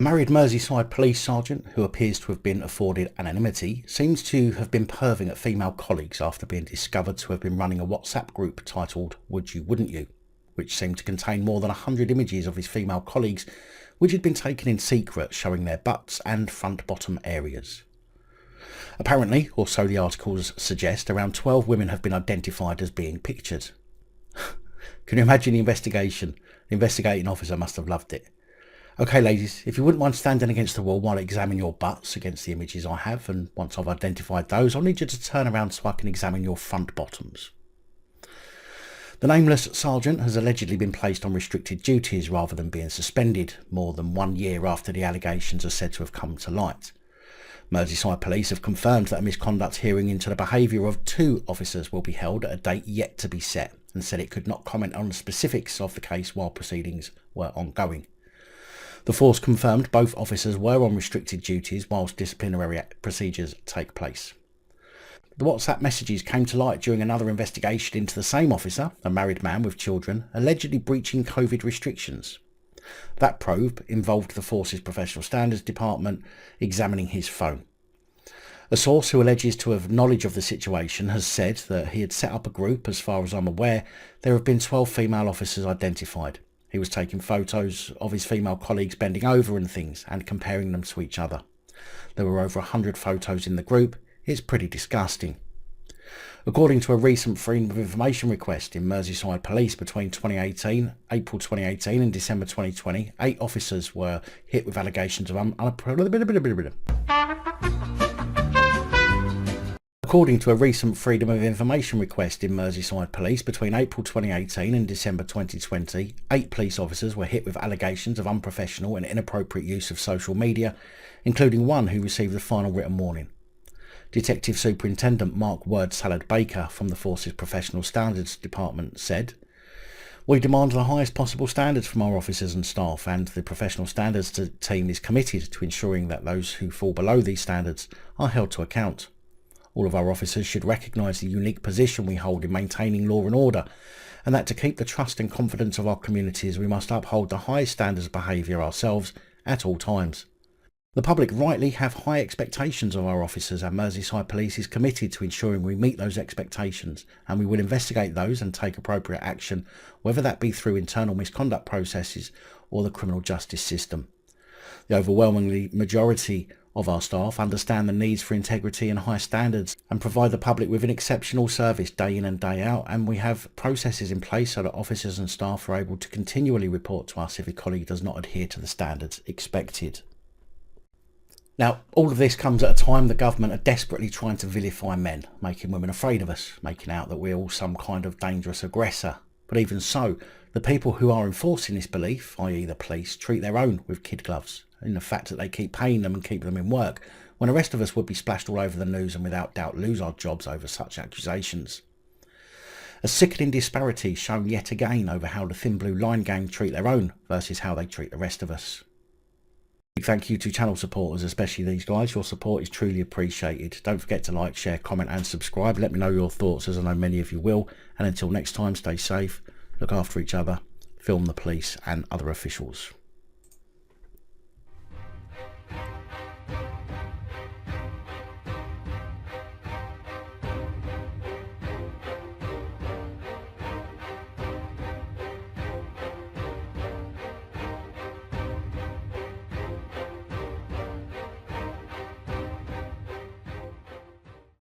married Merseyside Police sergeant, who appears to have been afforded anonymity, seems to have been perving at female colleagues after being discovered to have been running a WhatsApp group titled Would You Wouldn't You, which seemed to contain more than 100 images of his female colleagues which had been taken in secret, showing their butts and front bottom areas. Apparently, or so the articles suggest, around 12 women have been identified as being pictured. Can you imagine the investigation? The investigating officer must have loved it. Okay ladies, if you wouldn't mind standing against the wall while I examine your butts against the images I have, and once I've identified those, I'll need you to turn around so I can examine your front bottoms. The nameless sergeant has allegedly been placed on restricted duties rather than being suspended, more than 1 year after the allegations are said to have come to light. Merseyside Police have confirmed that a misconduct hearing into the behaviour of 2 officers will be held at a date yet to be set, and said it could not comment on the specifics of the case while proceedings were ongoing. The force confirmed both officers were on restricted duties whilst disciplinary procedures take place. The WhatsApp messages came to light during another investigation into the same officer, a married man with children, allegedly breaching COVID restrictions. That probe involved the force's professional standards department examining his phone. A source who alleges to have knowledge of the situation has said that he had set up a group. As far as I'm aware, there have been 12 female officers identified. He was taking photos of his female colleagues bending over and things and comparing them to each other. There were over 100 photos in the group. It's pretty disgusting. According to a recent Freedom of Information request in Merseyside Police between April 2018 and December 2020, 8 officers were hit with allegations of According to a recent Freedom of Information request in Merseyside Police between April 2018 and December 2020, 8 police officers were hit with allegations of unprofessional and inappropriate use of social media, including one who received the final written warning. Detective Superintendent Mark Word Salad Baker from the Force's Professional Standards Department said, "We demand the highest possible standards from our officers and staff, and the Professional Standards team is committed to ensuring that those who fall below these standards are held to account. All of our officers should recognise the unique position we hold in maintaining law and order, and that to keep the trust and confidence of our communities we must uphold the highest standards of behaviour ourselves at all times. The public rightly have high expectations of our officers, and Merseyside Police is committed to ensuring we meet those expectations, and we will investigate those and take appropriate action, whether that be through internal misconduct processes or the criminal justice system. The overwhelming majority of our staff understand the needs for integrity and high standards and provide the public with an exceptional service day in and day out, and we have processes in place so that officers and staff are able to continually report to us if a colleague does not adhere to the standards expected." Now, all of this comes at a time the government are desperately trying to vilify men, making women afraid of us, making out that we're all some kind of dangerous aggressor. But even so, the people who are enforcing this belief, i.e. the police, treat their own with kid gloves, in the fact that they keep paying them and keep them in work, when the rest of us would be splashed all over the news and without doubt lose our jobs over such accusations. A sickening disparity shown yet again over how the Thin Blue Line gang treat their own versus how they treat the rest of us. Big thank you to channel supporters, especially these guys. Your support is truly appreciated. Don't forget to like, share, comment and subscribe. Let me know your thoughts, as I know many of you will. And until next time, stay safe, look after each other, film the police and other officials.